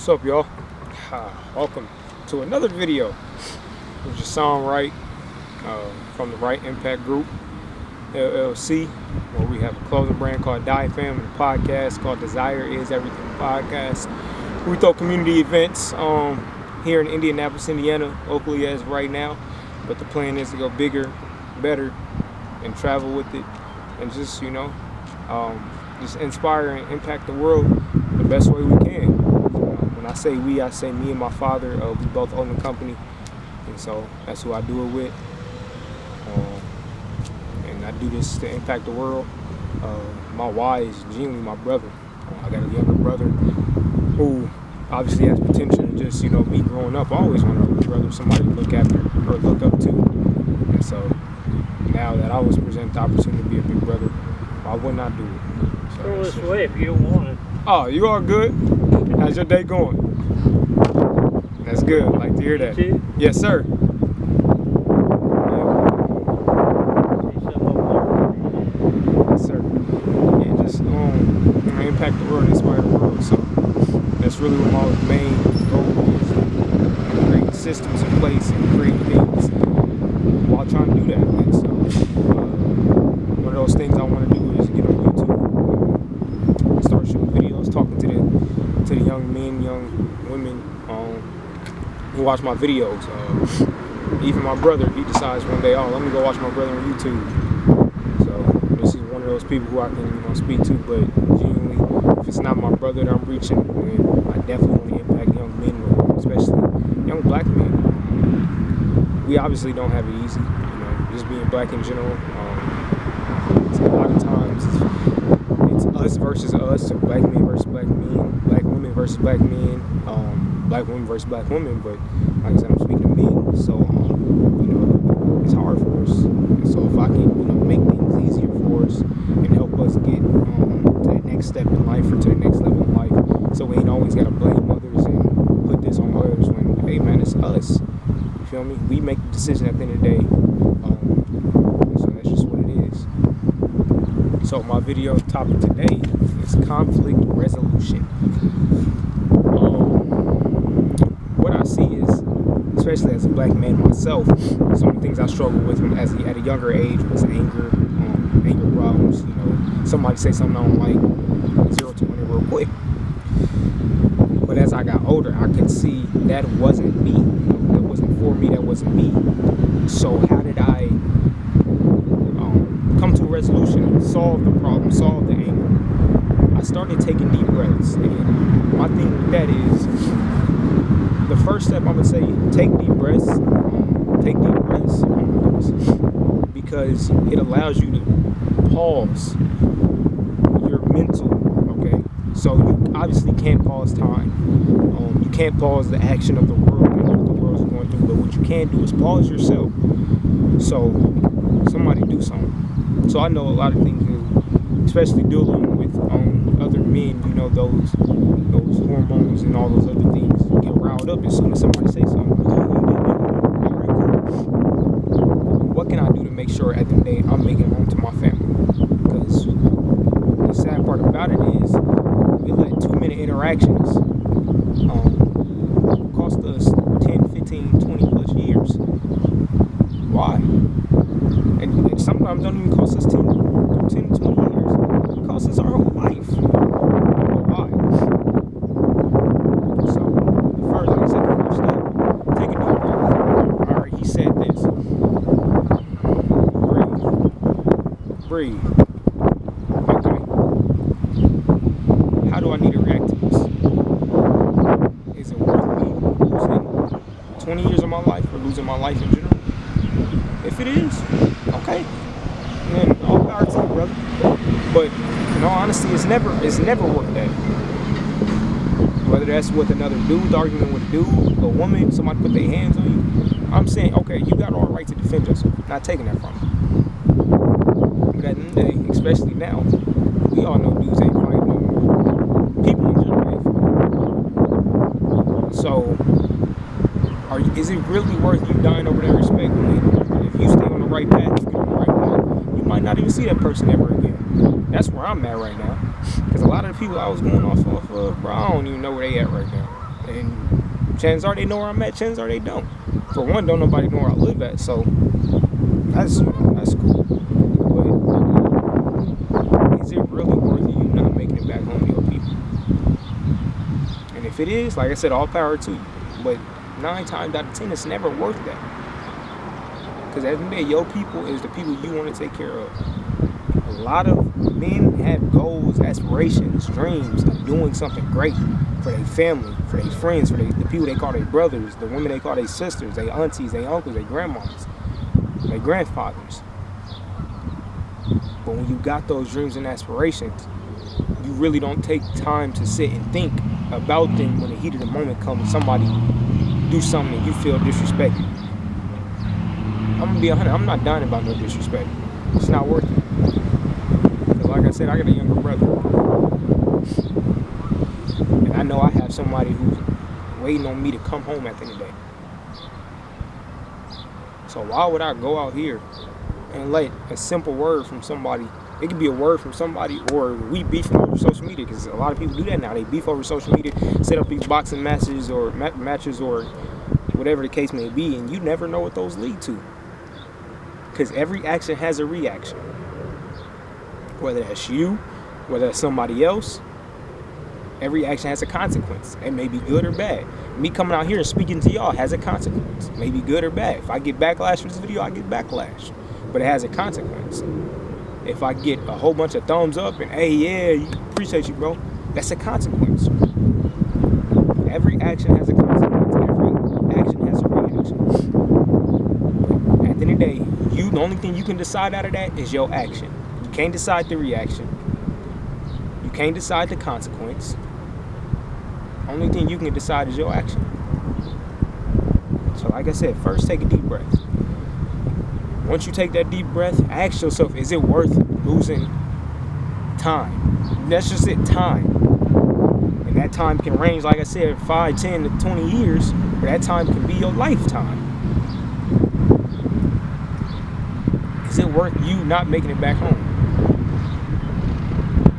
What's up, y'all? Welcome to another video. It's your song Right from the Right Impact Group, LLC, where we have a clothing brand called Diafam and a podcast called Desire Is Everything Podcast. We throw community events here in Indianapolis, Indiana, locally as right now, but the plan is to go bigger, better, and travel with it, and just, just inspire and impact the world the best way we can. When I say we, I say me and my father. We both own the company, and so that's who I do it with. And I do this to impact the world. My why is genuinely my brother. I got a younger brother who obviously has potential. And just me growing up, I always wanted a brother, somebody to look after or look up to. And so now that I was presented the opportunity to be a big brother, why wouldn't I do it? So throw this away if you don't want it. Oh, you all good? How's your day going? That's good. I'd like to hear that. You too? Yes, sir. Yes, sir. Yeah, just impact the world, inspire the world. So that's really what my main goal is. Create systems in place and create things while trying to do that. And so one of those things I want to do is get on YouTube, start shooting videos, talking to the young men, young women who watch my videos. Even my brother, he decides one day, let me go watch my brother on YouTube. So this is one of those people who I can speak to, but genuinely, if it's not my brother that I'm reaching, then I definitely want to impact young men, especially young black men. We obviously don't have it easy, just being black in general. A lot of times it's us versus us, so black men versus black men, black women versus black men, black women versus black women. But like I said, I'm speaking to men, so it's hard for us. And so if I can, make things easier for us and help us get to the next step in life or to the next level in life, so we ain't always gotta blame others and put this on others when, hey man, it's us. You feel me? We make the decision at the end of the day. So that's just what it is. So my video topic today is conflict resolution. What I see is, especially as a black man myself, some of the things I struggled with at a younger age was anger problems. Somebody say something I don't like, 0 to 100 real quick. But as I got older, I could see that wasn't me. That wasn't for me. That wasn't me. So how did I come to a resolution, solve the problem, solve the anger? I started taking deep breaths. And my thing with that is, the first step I'm going to say, take deep breaths. Take deep breaths. Because it allows you to pause your mental, okay? So you obviously can't pause time. You can't pause the action of the world and what the world's going through. But what you can do is pause yourself. So somebody do something. So I know a lot of things, especially dealing with other men, those hormones and all those other things get riled up as soon as somebody says something. What can I do to make sure at the end of the day I'm making it home to my family? Because the sad part about it is we let 2-minute interactions cost us 10, 15, 20 plus years. Why? And sometimes don't even cost us 10, 20 years. It costs us our whole life. But why? So, the first step, take a deep breath. Alright, he said this. Breathe. Okay. How do I need to react to this? Is it worth me losing 20 years of my life or losing my life in general? If it is, okay, then all power to you, brother. But in all honesty, it's never worth that. Whether that's with another dude, arguing with a dude, a woman, somebody put their hands on you. I'm saying, okay, you got all right to defend yourself. Not taking that from you. But at the end of the day, especially now, we all know dudes ain't fighting no more. People in general ain't fighting. So, is it really worth you dying over that respect when if you stay on the right path, if you're on the right path, you might not even see that person ever again? That's where I'm at right now. Because a lot of the people I was going off of, bro, I don't even know where they at right now. And chances are they know where I'm at, chances are they don't. For one, don't nobody know where I live at, so that's cool. But is it really worth you not making it back home to your people? And if it is, like I said, all power to you. But 9 times out of 10, it's never worth that. Because at the end of the day, your people is the people you want to take care of. A lot of men have goals, aspirations, dreams of doing something great for their family, for their friends, for the people they call their brothers, the women they call their sisters, their aunties, their uncles, their grandmas, their grandfathers. But when you got those dreams and aspirations, you really don't take time to sit and think about them when the heat of the moment comes and somebody do something and you feel disrespected. I'm gonna be 100. I'm not dying about no disrespect. It's not worth it. Because like I said, I got a younger brother. And I know I have somebody who's waiting on me to come home at the end of the day. So why would I go out here and let a simple word from somebody, it could be a word from somebody, or we beef over social media, because a lot of people do that now. They beef over social media, set up these boxing matches or matches or whatever the case may be, and you never know what those lead to. Because every action has a reaction. Whether that's you, whether that's somebody else, every action has a consequence. It may be good or bad. Me coming out here and speaking to y'all has a consequence. It may be good or bad. If I get backlash for this video, I get backlash. But it has a consequence. If I get a whole bunch of thumbs up and, hey, yeah, appreciate you, bro, that's a consequence. Every action has a consequence. Every action has a reaction. At the end of the day, the only thing you can decide out of that is your action. You can't decide the reaction. You can't decide the consequence. Only thing you can decide is your action. So like I said, first take a deep breath. Once you take that deep breath, ask yourself, is it worth losing time? That's just it, time. And that time can range, like I said, 5, 10 to 20 years, but that time can be your lifetime. Is it worth you not making it back home?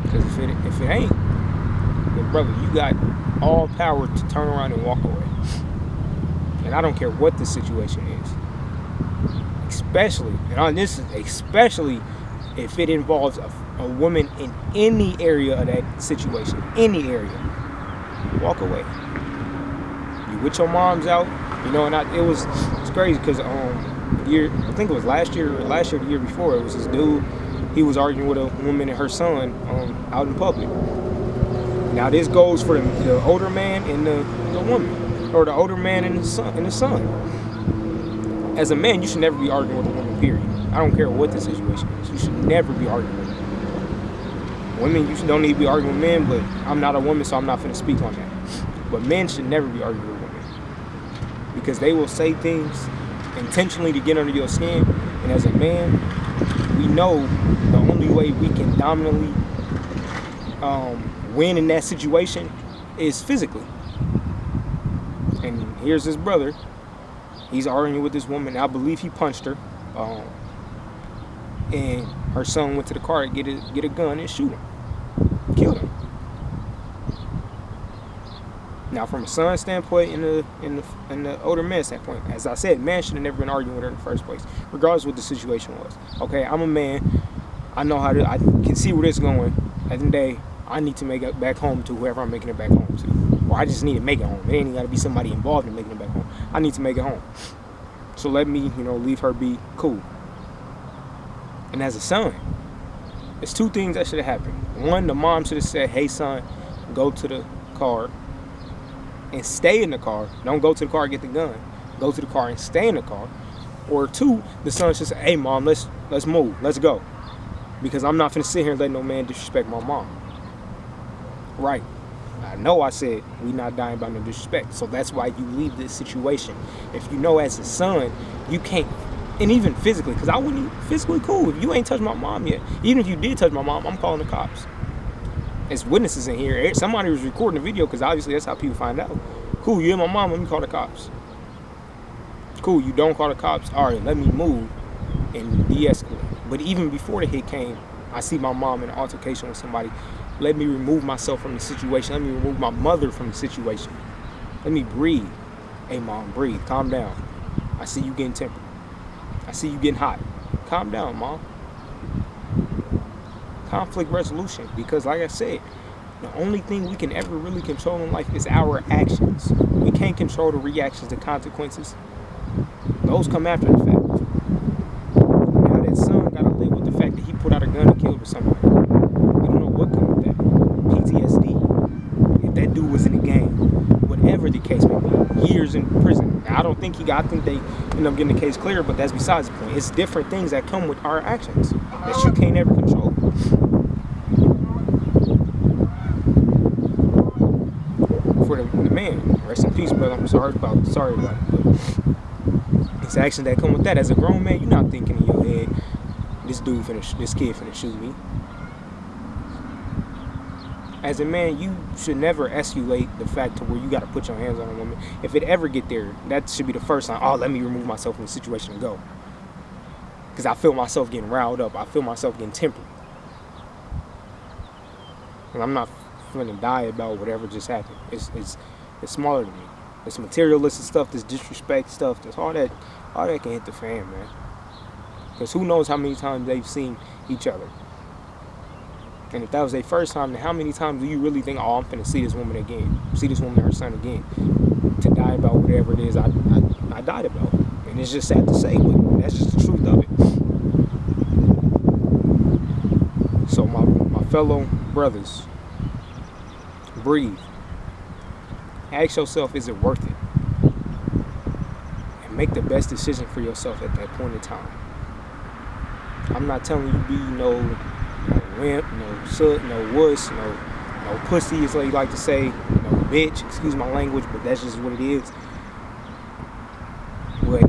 Because if it ain't, then brother, you got all power to turn around and walk away. And I don't care what the situation is. Especially if it involves a woman in any area of that situation, any area. Walk away. You with your moms out, you know, and it's crazy because I think it was last year or the year before, it was this dude, he was arguing with a woman and her son out in public. Now this goes for the older man and the woman, or the older man and the son. As a man, you should never be arguing with a woman, period. I don't care what the situation is. You should never be arguing with them. Women, you don't need to be arguing with men, but I'm not a woman, so I'm not going to speak on that. But men should never be arguing with women, because they will say things intentionally to get under your skin. And as a man, we know the only way we can dominantly win in that situation is physically. And here's his brother. He's arguing with this woman. I believe he punched her. And her son went to the car to get a gun and shoot him. Killed him. Now, from a son's standpoint and the older man's standpoint, as I said, man should have never been arguing with her in the first place, regardless of what the situation was. Okay, I'm a man. I know I can see where this is going. At the end of the day, I need to make it back home to whoever I'm making it back home to. Or I just need to make it home. It ain't got to be somebody involved in making it back home. I need to make it home. So let me, leave her be cool. And as a son, there's 2 things that should have happened. One, the mom should have said, hey, son, go to the car and stay in the car. Don't go to the car and get the gun. Go to the car and stay in the car. Or 2, the son should say, hey, mom, let's move. Let's go. Because I'm not finna sit here and let no man disrespect my mom. Right. I know I said we not dying by no disrespect. So that's why you leave this situation. If you know as a son, you can't, and even physically, because I wouldn't physically cool. If you ain't touched my mom yet, even if you did touch my mom, I'm calling the cops. There's witnesses in here. Somebody was recording the video, because obviously that's how people find out. Cool, you hit my mom, let me call the cops. Cool, you don't call the cops. All right, let me move and de-escalate. But even before the hit came, I see my mom in an altercation with somebody. Let me remove myself from the situation. Let me remove my mother from the situation. Let me breathe. Hey, mom, breathe. Calm down. I see you getting tempered. I see you getting hot. Calm down, mom. Conflict resolution. Because, like I said, the only thing we can ever really control in life is our actions. We can't control the reactions, the consequences. Those come after the fact. Now that son got to live with the fact that he put out a gun and killed somebody. We don't know what come with that. PTSD. If that dude was in the game, whatever the case may be, years in prison. Now, I think they end up getting the case clear, but that's besides the point. It's different things that come with our actions that you can't ever control. For the man, rest in peace, brother. I'm sorry about it, but it's actions that come with that. As a grown man, you're not thinking in your head, this kid finna shoot me. As a man, you should never escalate the fact to where you got to put your hands on a woman. If it ever get there, that should be the first sign. Oh, let me remove myself from the situation and go. Because I feel myself getting riled up. I feel myself getting tempered. And I'm not going to die about whatever just happened. It's smaller than me. It's materialistic stuff, this disrespect stuff, this all that can hit the fan, man. Because who knows how many times they've seen each other. And if that was their first time, then how many times do you really think, oh, I'm finna see this woman again, see this woman and her son again, to die about whatever it is I died about. And it's just sad to say, but that's just the truth of it. So my fellow brothers, breathe. Ask yourself, is it worth it? And make the best decision for yourself at that point in time. I'm not telling you be no wimp, no soot, no wuss, no pussy, is what you like to say, no bitch, excuse my language, but that's just what it is. But